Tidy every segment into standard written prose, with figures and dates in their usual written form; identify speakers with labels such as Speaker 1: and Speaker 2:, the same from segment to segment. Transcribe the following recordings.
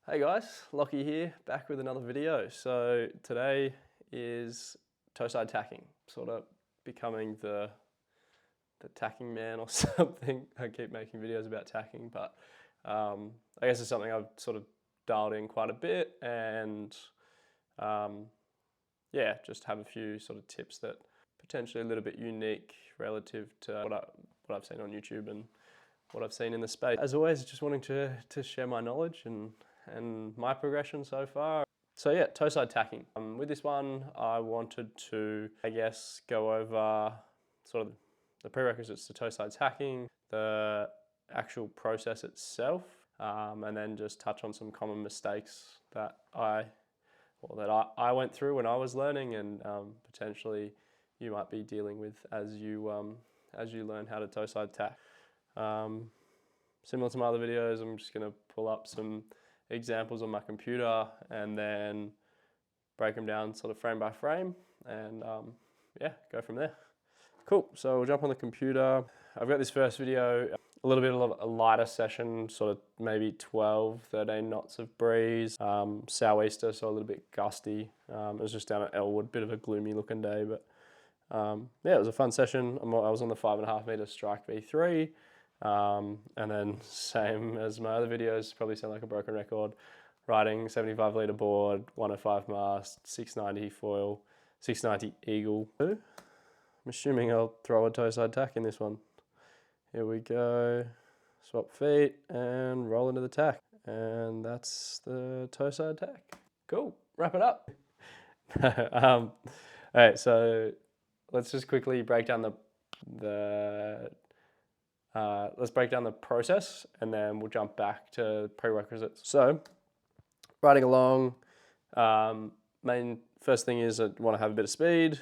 Speaker 1: Hey guys, Lockie here, back with another video. So today is Toeside Tacking, sort of becoming the tacking man or something. I keep making videos about tacking, but I guess it's something I've sort of dialed in quite a bit, and yeah, just have a few sort of tips that potentially a little bit unique relative to what I've seen on YouTube and what I've seen in the space. As always, just wanting to share my knowledge and my progression so far. So yeah, Toeside Tacking. With this one, I wanted to, I guess, go over sort of the prerequisites to Toeside Tacking, the actual process itself, and then just touch on some common mistakes that I went through when I was learning, and potentially you might be dealing with as you learn how to Toeside tack. Similar to my other videos, I'm just going to pull up some examples on my computer and then break them down sort of frame by frame, and yeah, go from there. Cool, so we'll jump on the computer. I've got this first video, a little bit of a lighter session, sort of maybe 12, 13 knots of breeze, sou'easter, so a little bit gusty. It was just down at Elwood, bit of a gloomy looking day, but yeah, it was a fun session. I was on the 5.5 meter strike V3. And then same as my other videos, probably sound like a broken record, riding 75 litre board, 105 mast, 690 foil, 690 eagle. I'm assuming I'll throw a Toeside tack in this one. Here we go, swap feet and roll into the tack. And that's the Toeside tack. Cool, wrap it up. All right, so let's just quickly break down let's break down the process, and then we'll jump back to prerequisites. So, riding along, main first thing is I want to have a bit of speed.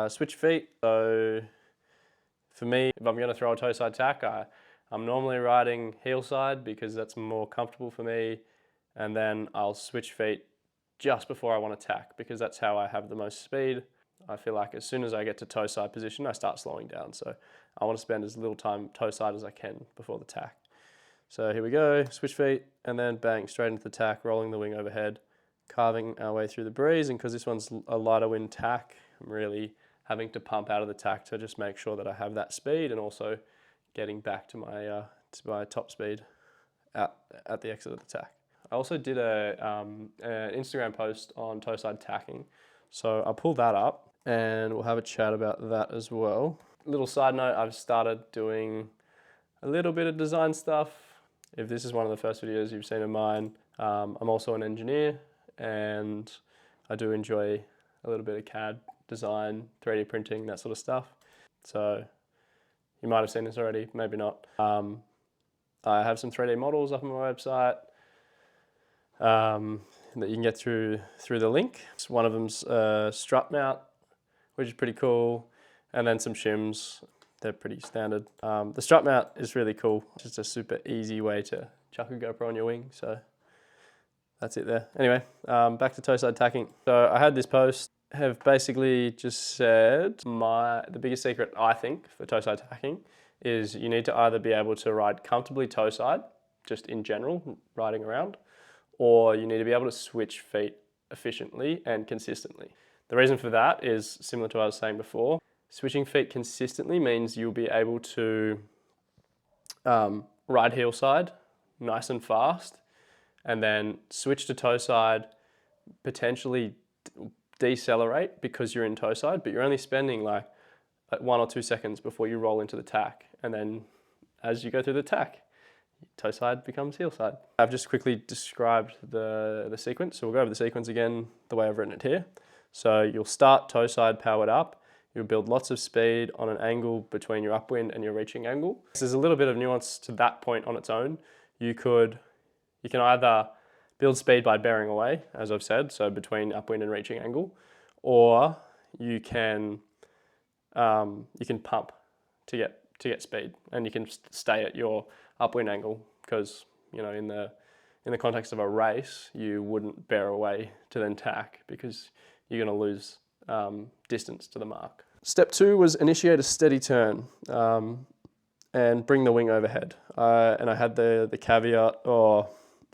Speaker 1: Switch feet. So, for me, if I'm going to throw a Toeside tack, I'm normally riding Heelside because that's more comfortable for me, and then I'll switch feet just before I want to tack because that's how I have the most speed. I feel like as soon as I get to toe-side position, I start slowing down. So I want to spend as little time toe-side as I can before the tack. So here we go, switch feet, and then bang, straight into the tack, rolling the wing overhead, carving our way through the breeze. And because this one's a lighter wind tack, I'm really having to pump out of the tack to just make sure that I have that speed, and also getting back to my top speed at the exit of the tack. I also did an Instagram post on Toeside Tacking, so I'll pull that up and we'll have a chat about that as well. Little side note, I've started doing a little bit of design stuff. If this is one of the first videos you've seen of mine, I'm also an engineer, and I do enjoy a little bit of CAD design, 3D printing, that sort of stuff. So you might have seen this already, maybe not. I have some 3D models up on my website that you can get through the link. So one of them's a strut mount, which is pretty cool, and then some shims. They're pretty standard. The strut mount is really cool. It's just a super easy way to chuck a GoPro on your wing, so that's it there. Anyway, back to Toeside Tacking. So I had this post, have basically just said the biggest secret I think for Toeside Tacking is you need to either be able to ride comfortably Toeside, just in general, riding around, or you need to be able to switch feet efficiently and consistently. The reason for that is similar to what I was saying before. Switching feet consistently means you'll be able to ride Heelside nice and fast, and then switch to Toeside, potentially decelerate because you're in Toeside, but you're only spending like 1 or 2 seconds before you roll into the tack, and then as you go through the tack, Toeside becomes Heelside. I've just quickly described the sequence, so we'll go over the sequence again the way I've written it here. So you'll start Toeside powered up, you'll build lots of speed on an angle between your upwind and your reaching angle. There's a little bit of nuance to that point on its own. You can either build speed by bearing away, as I've said, so between upwind and reaching angle, or you can pump to get speed, and you can stay at your upwind angle because, you know, in the context of a race, you wouldn't bear away to then tack because you're going to lose distance to the mark. Step 2 was initiate a steady turn. and bring the wing overhead. And I had the caveat, or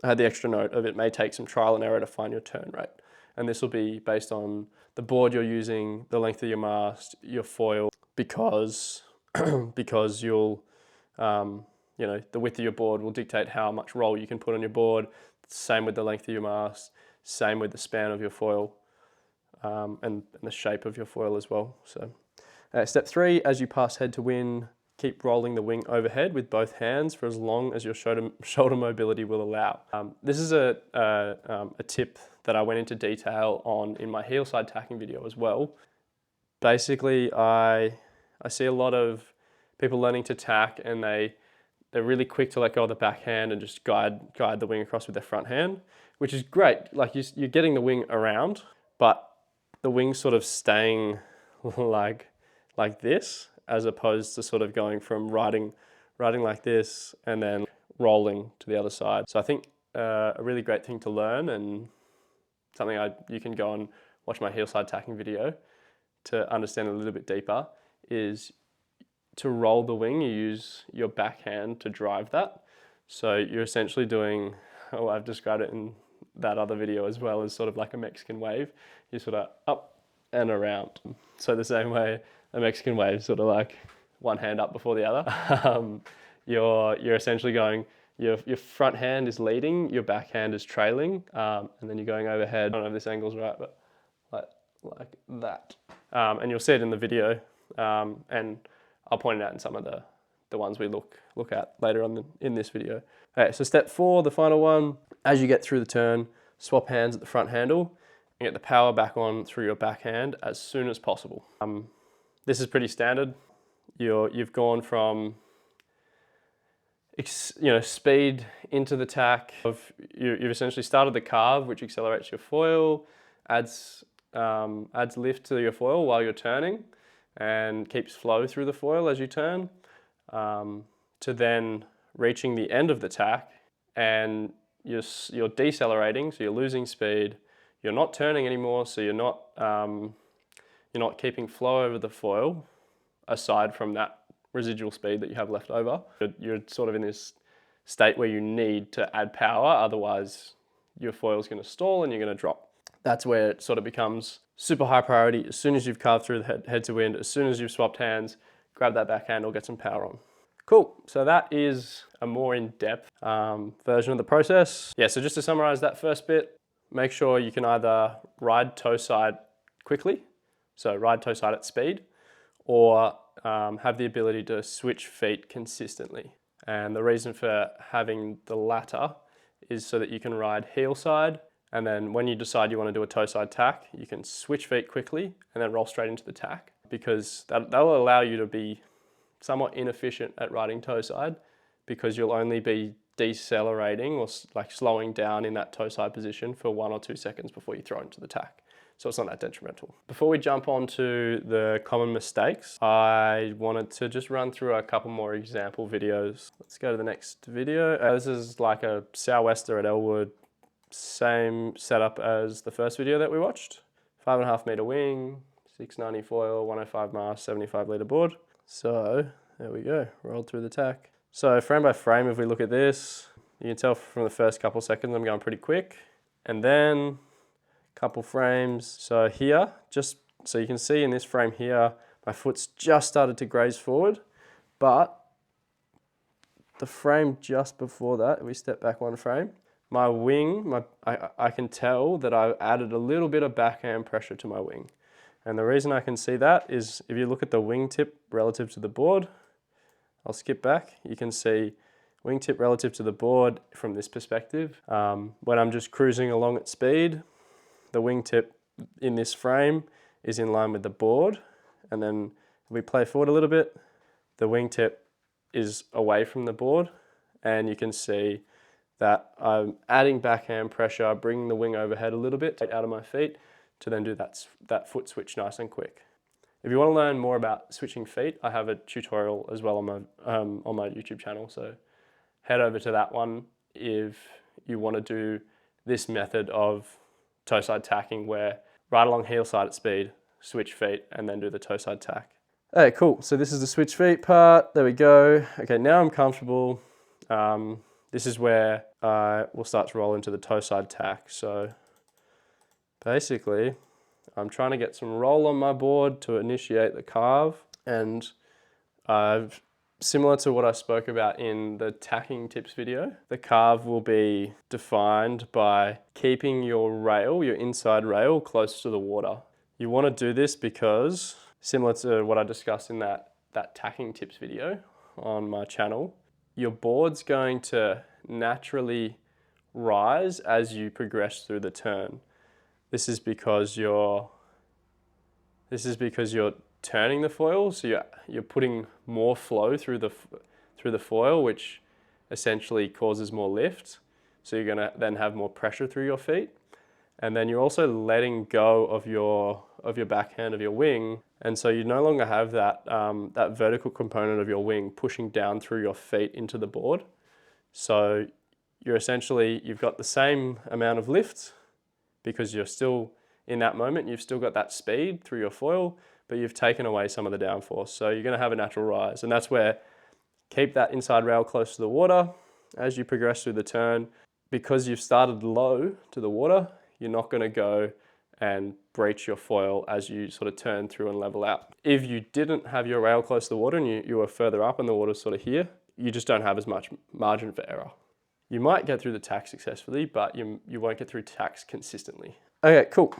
Speaker 1: I had the extra note of it may take some trial and error to find your turn rate. And this will be based on the board you're using, the length of your mast, your foil, because you'll, the width of your board will dictate how much roll you can put on your board. Same with the length of your mast, same with the span of your foil, and the shape of your foil as well. So step 3, as you pass head to wind, keep rolling the wing overhead with both hands for as long as your shoulder mobility will allow. This is a tip that I went into detail on in my Heelside tacking video as well. Basically, I see a lot of people learning to tack, and they're really quick to let go of the backhand and just guide the wing across with their front hand, which is great. Like you're getting the wing around, but the wing's sort of staying like this, as opposed to sort of going from riding like this and then rolling to the other side. So I think a really great thing to learn, and something you can go and watch my Heelside tacking video to understand a little bit deeper, is to roll the wing, you use your backhand to drive that. So you're essentially doing, I've described it in that other video as well, as sort of like a Mexican wave. You're sort of up and around. So the same way a Mexican wave, sort of like one hand up before the other. You're essentially going, your front hand is leading, your backhand is trailing, and then you're going overhead. I don't know if this angle's right, but like that. And you'll see it in the video, and I'll point it out in some of the ones we look at later on in this video. Okay, so step 4, the final one, as you get through the turn, swap hands at the front handle and get the power back on through your backhand as soon as possible. This is pretty standard. You've gone from speed into the tack. You've essentially started the carve, which accelerates your foil, adds lift to your foil while you're turning, and keeps flow through the foil as you turn, to then reaching the end of the tack, and you're decelerating, so you're losing speed. You're not turning anymore, so you're not keeping flow over the foil, aside from that residual speed that you have left over. You're sort of in this state where you need to add power, otherwise your foil's going to stall and you're going to drop. That's where it sort of becomes super high priority. As soon as you've carved through the head to wind, as soon as you've swapped hands, grab that backhand or get some power on. Cool, so that is a more in-depth version of the process. Yeah, so just to summarize that first bit, make sure you can either ride toe side quickly, so ride toe side at speed, or have the ability to switch feet consistently. And the reason for having the latter is so that you can ride heel side, and then when you decide you want to do a toe side tack, you can switch feet quickly and then roll straight into the tack, because that will allow you to be somewhat inefficient at riding toe side, because you'll only be decelerating or like slowing down in that toe side position for 1 or 2 seconds before you throw into the tack. So it's not that detrimental. Before we jump on to the common mistakes, I wanted to just run through a couple more example videos. Let's go to the next video. This is like a sou'wester at Elwood. Same setup as the first video that we watched. 5.5 meter wing, 690 foil, 105 mast, 75 litre board. So there we go, rolled through the tack. So frame by frame, if we look at this, you can tell from the first couple seconds I'm going pretty quick. And then couple frames. So here, just so you can see in this frame here, my foot's just started to graze forward, but the frame just before that, if we step back one frame, my wing, I can tell that I've added a little bit of backhand pressure to my wing. And the reason I can see that is if you look at the wingtip relative to the board, I'll skip back, you can see wingtip relative to the board from this perspective. When I'm just cruising along at speed, the wingtip in this frame is in line with the board. And then if we play forward a little bit, the wingtip is away from the board. And you can see that I'm adding backhand pressure, bringing the wing overhead a little bit out of my feet to then do that foot switch nice and quick. If you want to learn more about switching feet, I have a tutorial as well on my YouTube channel. So head over to that one if you want to do this method of toe side tacking, where ride along heel side at speed, switch feet, and then do the toe side tack. Okay, cool. So this is the switch feet part. There we go. Okay, now I'm comfortable. This is where I will start to roll into the toe side tack. So basically, I'm trying to get some roll on my board to initiate the carve, and similar to what I spoke about in the tacking tips video, the carve will be defined by keeping your rail, your inside rail, close to the water. You want to do this because, similar to what I discussed in that tacking tips video on my channel, your board's going to naturally rise as you progress through the turn. This is because you're turning the foil, so you're putting more flow through the foil, which essentially causes more lift. So you're gonna then have more pressure through your feet, and then you're also letting go of your backhand of your wing, and so you no longer have that that vertical component of your wing pushing down through your feet into the board. So you've got the same amount of lift because you're still in that moment, you've still got that speed through your foil, but you've taken away some of the downforce. So you're going to have a natural rise, and that's where keep that inside rail close to the water as you progress through the turn. Because you've started low to the water, you're not going to go and breach your foil as you sort of turn through and level out. If you didn't have your rail close to the water and you were further up and the water's sort of here, you just don't have as much margin for error. You might get through the tack successfully, but you won't get through tacks consistently. Okay, cool.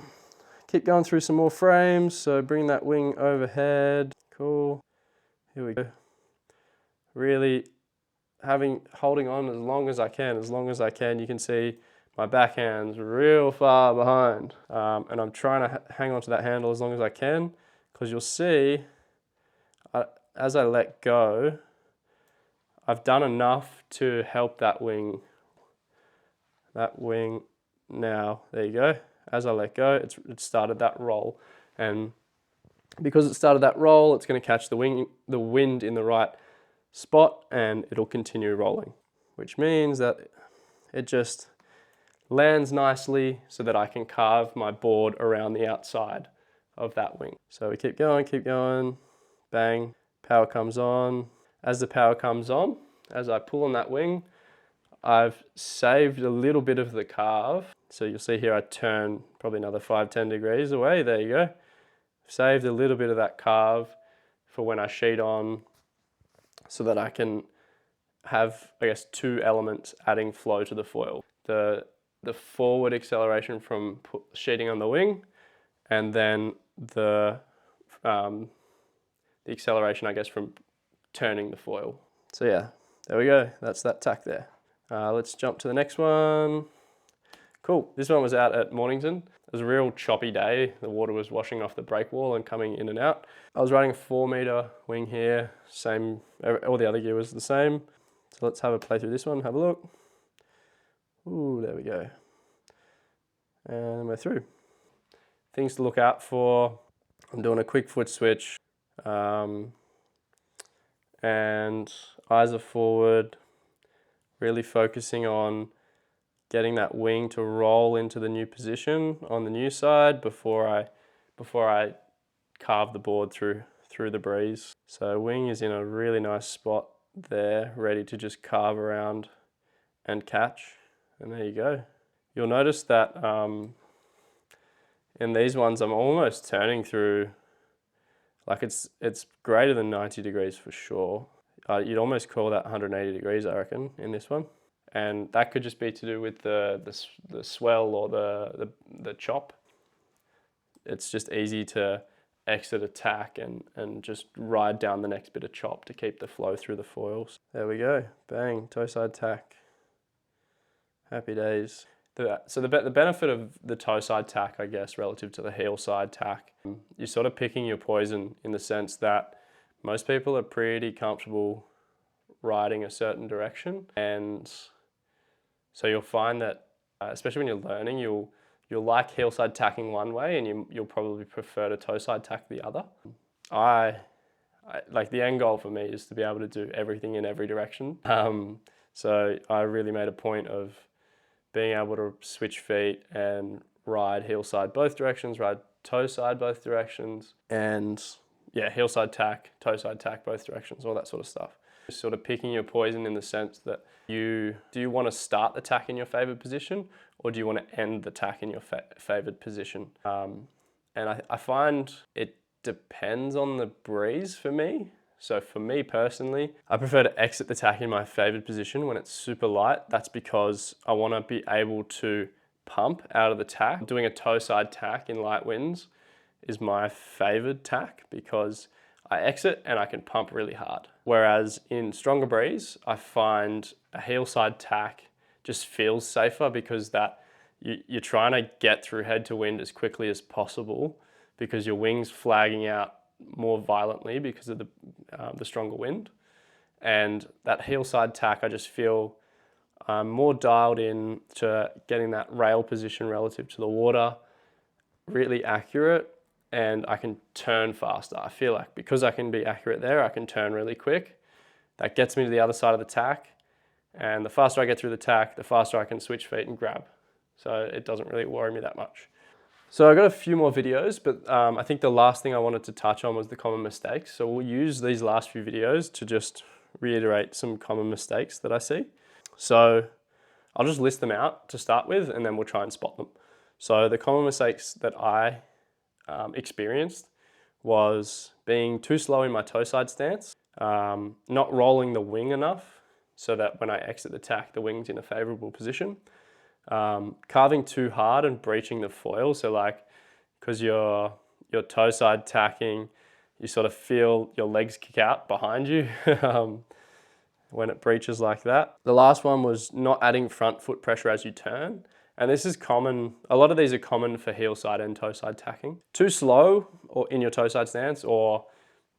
Speaker 1: Keep going through some more frames. So bring that wing overhead. Cool. Here we go. Really holding on as long as I can. You can see my backhand's real far behind. And I'm trying to hang on to that handle as long as I can, because you'll see as I let go, I've done enough to help that wing now. There you go. As I let go, it started that roll, and because it started that roll, it's going to catch the wind in the right spot, and it'll continue rolling, which means that it just lands nicely so that I can carve my board around the outside of that wing. So we keep going, bang, power comes on. As the power comes on, as I pull on that wing, I've saved a little bit of the carve. So you'll see here I turn probably another 5-10 degrees away. There you go. Saved a little bit of that carve for when I sheet on, so that I can have, I guess, two elements adding flow to the foil. The forward acceleration from sheeting on the wing, and then the acceleration, I guess, from turning the foil. So yeah, there we go. That's that tack there. Let's jump to the next one. Cool. This one was out at Mornington. It was a real choppy day. The water was washing off the break wall and coming in and out. I was riding a 4-meter wing here. Same, all the other gear was the same. So let's have a play through this one, have a look. Ooh, there we go. And we're through. Things to look out for. I'm doing a quick foot switch. And eyes are forward. Really focusing on getting that wing to roll into the new position on the new side before I carve the board through the breeze. So wing is in a really nice spot there, ready to just carve around and catch. And there you go. You'll notice that in these ones I'm almost turning through, like it's greater than 90 degrees for sure. You'd almost call that 180 degrees, I reckon, in this one. And that could just be to do with the swell or the chop. It's just easy to exit a tack and just ride down the next bit of chop to keep the flow through the foils. There we go, bang, toe side tack. Happy days. So the benefit of the toe side tack, I guess, relative to the heel side tack, you're sort of picking your poison in the sense that most people are pretty comfortable riding a certain direction, and so you'll find that, especially when you're learning, you'll like heel side tacking one way, and you'll probably prefer to toe side tack the other. I like, the end goal for me is to be able to do everything in every direction. So I really made a point of being able to switch feet and ride heel side both directions, ride toe side both directions, and yeah, Heelside tack, Toeside tack, both directions, all that sort of stuff. Sort of picking your poison in the sense that do you want to start the tack in your favoured position, or do you want to end the tack in your favoured position? And I find it depends on the breeze for me. So for me personally, I prefer to exit the tack in my favoured position when it's super light. That's because I want to be able to pump out of the tack. Doing a toeside tack in light winds is my favoured tack because I exit and I can pump really hard. Whereas in stronger breeze, I find a heelside tack just feels safer because you're trying to get through head to wind as quickly as possible because your wing's flagging out more violently because of the stronger wind. And that heelside tack, I just feel I'm more dialed in to getting that rail position relative to the water really accurate, and I can turn faster. I feel like because I can be accurate there, I can turn really quick. That gets me to the other side of the tack, and the faster I get through the tack, the faster I can switch feet and grab. So it doesn't really worry me that much. So I got a few more videos, but I think the last thing I wanted to touch on was the common mistakes. So we'll use these last few videos to just reiterate some common mistakes that I see. So I'll just list them out to start with, and then we'll try and spot them. So the common mistakes that I experienced was being too slow in my toeside stance, not rolling the wing enough so that when I exit the tack, the wing's in a favorable position. Carving too hard and breaching the foil. So like, because you're toeside tacking, you sort of feel your legs kick out behind you when it breaches like that. The last one was not adding front foot pressure as you turn. And this is common, a lot of these are common for heelside and toeside tacking. Too slow or in your toeside stance, or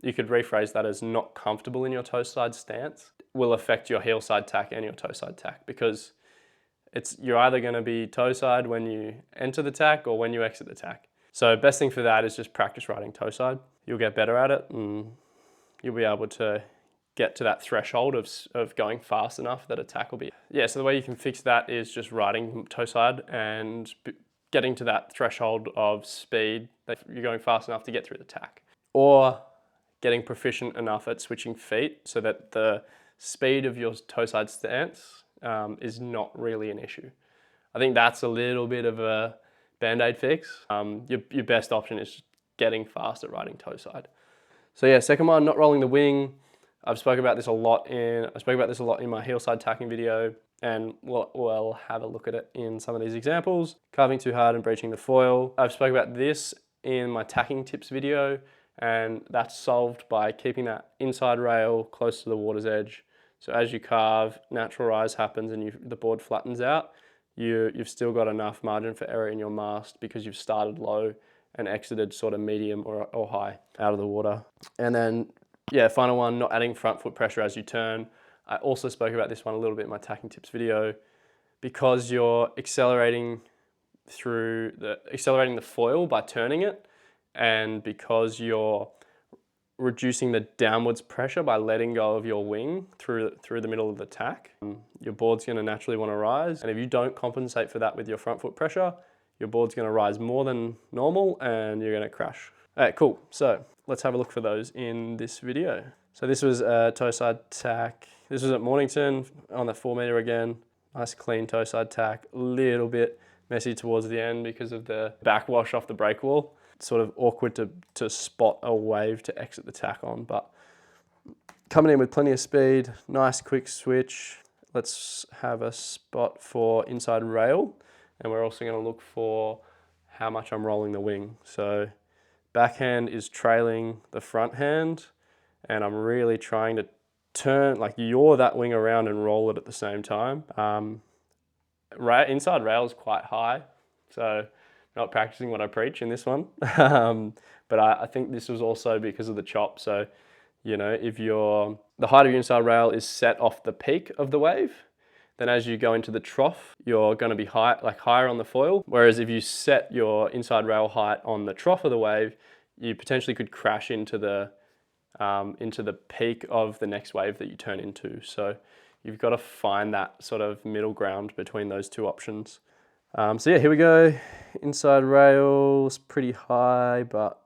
Speaker 1: you could rephrase that as not comfortable in your toeside stance, will affect your heelside tack and your toeside tack, because you're either going to be toeside when you enter the tack or when you exit the tack. So best thing for that is just practice riding toeside. You'll get better at it and you'll be able to get to that threshold of going fast enough that a tack will be. Yeah, so the way you can fix that is just riding toeside and getting to that threshold of speed that you're going fast enough to get through the tack. Or getting proficient enough at switching feet so that the speed of your toeside stance is not really an issue. I think that's a little bit of a band-aid fix. Your best option is getting fast at riding toeside. So yeah, second one, not rolling the wing. I spoke about this a lot in my heelside tacking video, and we'll have a look at it in some of these examples. Carving too hard and breaching the foil. I've spoke about this in my tacking tips video, and that's solved by keeping that inside rail close to the water's edge. So as you carve, natural rise happens and the board flattens out. You've still got enough margin for error in your mast because you've started low and exited sort of medium or high out of the water. And then, yeah, final one, not adding front foot pressure as you turn. I also spoke about this one a little bit in my tacking tips video. Because you're accelerating the foil by turning it, and because you're reducing the downwards pressure by letting go of your wing through the middle of the tack, your board's going to naturally want to rise. And if you don't compensate for that with your front foot pressure, your board's going to rise more than normal and you're going to crash. All right, cool. So let's have a look for those in this video. So this was a toeside tack. This was at Mornington on the 4 meter again. Nice clean toeside tack. A little bit messy towards the end because of the backwash off the break wall. Sort of awkward to spot a wave to exit the tack on, but coming in with plenty of speed, nice quick switch. Let's have a spot for inside rail, and we're also going to look for how much I'm rolling the wing. So backhand is trailing the front hand, and I'm really trying to turn, like yaw that wing around and roll it at the same time. Inside rail is quite high, so not practicing what I preach in this one. But I think this was also because of the chop. So, you know, if the height of your inside rail is set off the peak of the wave, then as you go into the trough, you're going to be higher on the foil. Whereas if you set your inside rail height on the trough of the wave, you potentially could crash into the peak of the next wave that you turn into. So you've got to find that sort of middle ground between those two options. So yeah, here we go. Inside rail is pretty high, but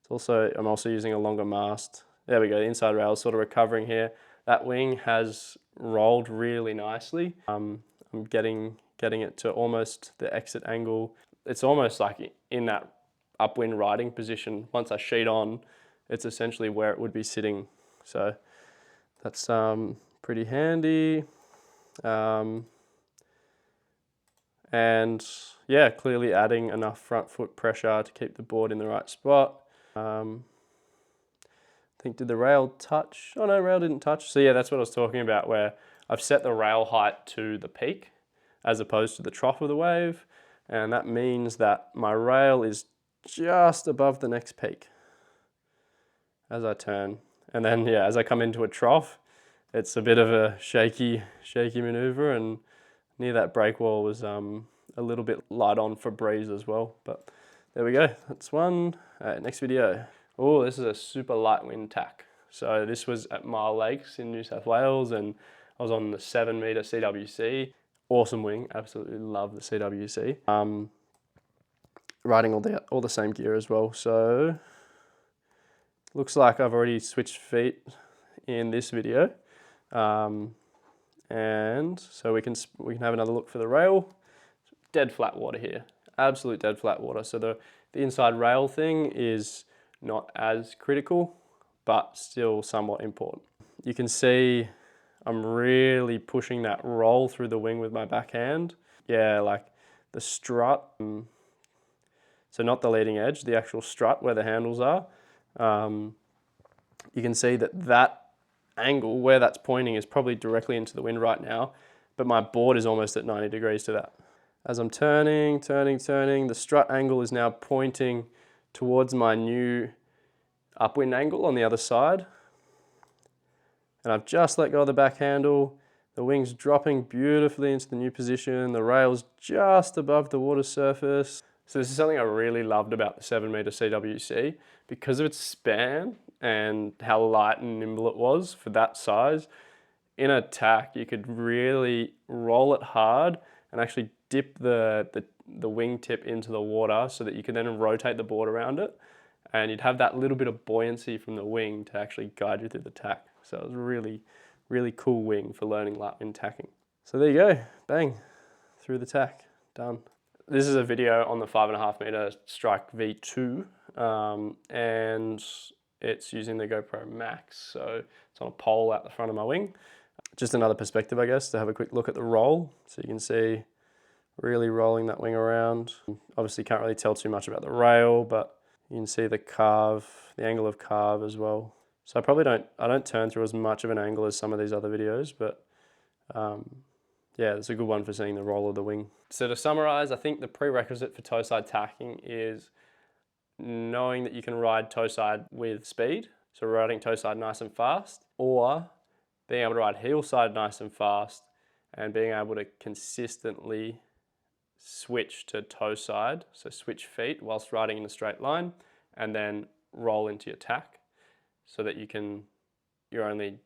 Speaker 1: it's I'm also using a longer mast. There we go, the inside rail is sort of recovering here. That wing has rolled really nicely. I'm getting it to almost the exit angle. It's almost like in that upwind riding position. Once I sheet on, it's essentially where it would be sitting. So that's pretty handy. And yeah, clearly adding enough front foot pressure to keep the board in the right spot. I think, did the rail touch? Oh no, rail didn't touch. So yeah, that's what I was talking about, where I've set the rail height to the peak as opposed to the trough of the wave. And that means that my rail is just above the next peak as I turn. And then yeah, as I come into a trough, it's a bit of a shaky maneuver, and near that break wall was a little bit light on for breeze as well. But there we go, that's one. Next video. Oh, this is a super light wind tack. So this was at Mile Lakes in New South Wales, and I was on the 7 meter CWC. Awesome wing, absolutely love the CWC. Riding all the same gear as well. So looks like I've already switched feet in this video. And so we can have another look for the rail. Dead flat water here, absolute dead flat water. So the inside rail thing is not as critical, but still somewhat important. You can see I'm really pushing that roll through the wing with my backhand. Yeah, like the strut, so not the leading edge, the actual strut where the handles are. You can see that angle where that's pointing is probably directly into the wind right now, but my board is almost at 90 degrees to that. As I'm turning, the strut angle is now pointing towards my new upwind angle on the other side. And I've just let go of the back handle. The wing's dropping beautifully into the new position. The rail's just above the water surface. So this is something I really loved about the 7 meter CWC. Because of its span and how light and nimble it was for that size, in a tack you could really roll it hard and actually dip the wing tip into the water so that you could then rotate the board around it, and you'd have that little bit of buoyancy from the wing to actually guide you through the tack. So it was a really cool wing for learning light wind tacking. So there you go, bang, through the tack, done. This is a video on the 5.5 meter Strike V2, and it's using the GoPro Max. So it's on a pole out the front of my wing. Just another perspective, I guess, to have a quick look at the roll. So you can see really rolling that wing around. Obviously can't really tell too much about the rail, but you can see the carve, the angle of carve as well. So I don't turn through as much of an angle as some of these other videos, but yeah, it's a good one for seeing the roll of the wing. So to summarize, I think the prerequisite for toeside tacking is knowing that you can ride toeside with speed, so riding toeside nice and fast, or being able to ride heelside nice and fast and being able to consistently switch to toeside, so switch feet whilst riding in a straight line, and then roll into your tack so that you're only,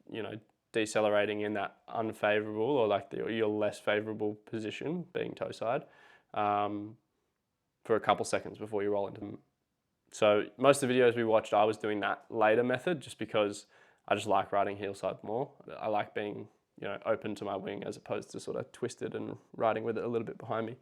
Speaker 1: decelerating in that unfavorable or like your less favorable position, being toeside, for a couple seconds before you roll into them. So most of the videos we watched, I was doing that later method just because I just like riding heelside more. I like being, open to my wing as opposed to sort of twisted and riding with it a little bit behind me.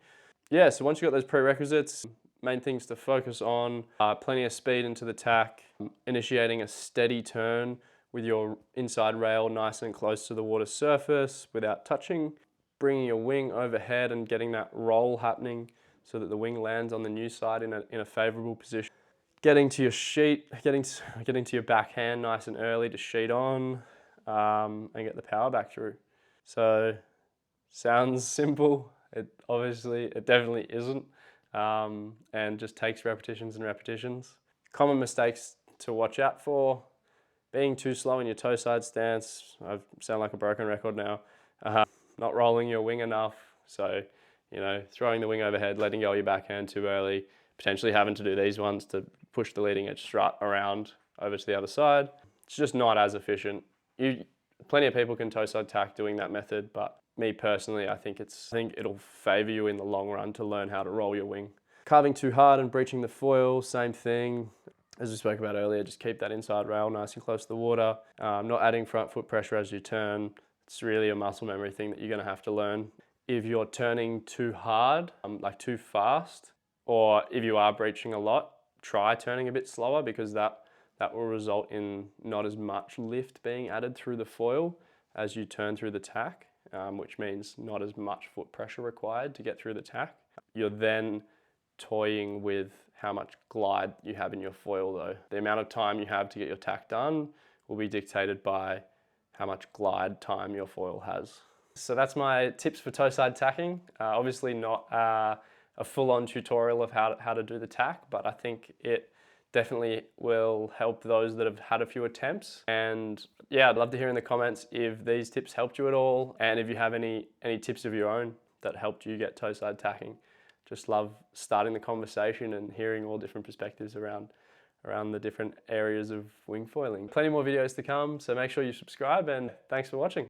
Speaker 1: Yeah, so once you've got those prerequisites, main things to focus on, plenty of speed into the tack, initiating a steady turn with your inside rail nice and close to the water surface without touching, bringing your wing overhead and getting that roll happening so that the wing lands on the new side in a favorable position. Getting to your sheet, getting to your backhand nice and early to sheet on, and get the power back through. So sounds simple. It definitely isn't, and just takes repetitions and repetitions. Common mistakes to watch out for: being too slow in your toeside stance. I sound like a broken record now. Not rolling your wing enough. So, throwing the wing overhead, letting go of your backhand too early, potentially having to do these ones to push the leading edge strut around over to the other side. It's just not as efficient. Plenty of people can toeside tack doing that method, but me personally, I think it'll favor you in the long run to learn how to roll your wing. Carving too hard and breaching the foil, same thing. As we spoke about earlier, just keep that inside rail nice and close to the water. Not adding front foot pressure as you turn. It's really a muscle memory thing that you're going to have to learn. If you're turning too hard, like too fast, or if you are breaching a lot, try turning a bit slower, because that will result in not as much lift being added through the foil as you turn through the tack, which means not as much foot pressure required to get through the tack. You're then toying with how much glide you have in your foil though. The amount of time you have to get your tack done will be dictated by how much glide time your foil has. So that's my tips for toe-side tacking. Obviously not a full-on tutorial of how to do the tack, but I think it definitely will help those that have had a few attempts. And yeah, I'd love to hear in the comments if these tips helped you at all, and if you have any tips of your own that helped you get toe-side tacking. Just love starting the conversation and hearing all different perspectives around the different areas of wing foiling. Plenty more videos to come, so make sure you subscribe, and thanks for watching.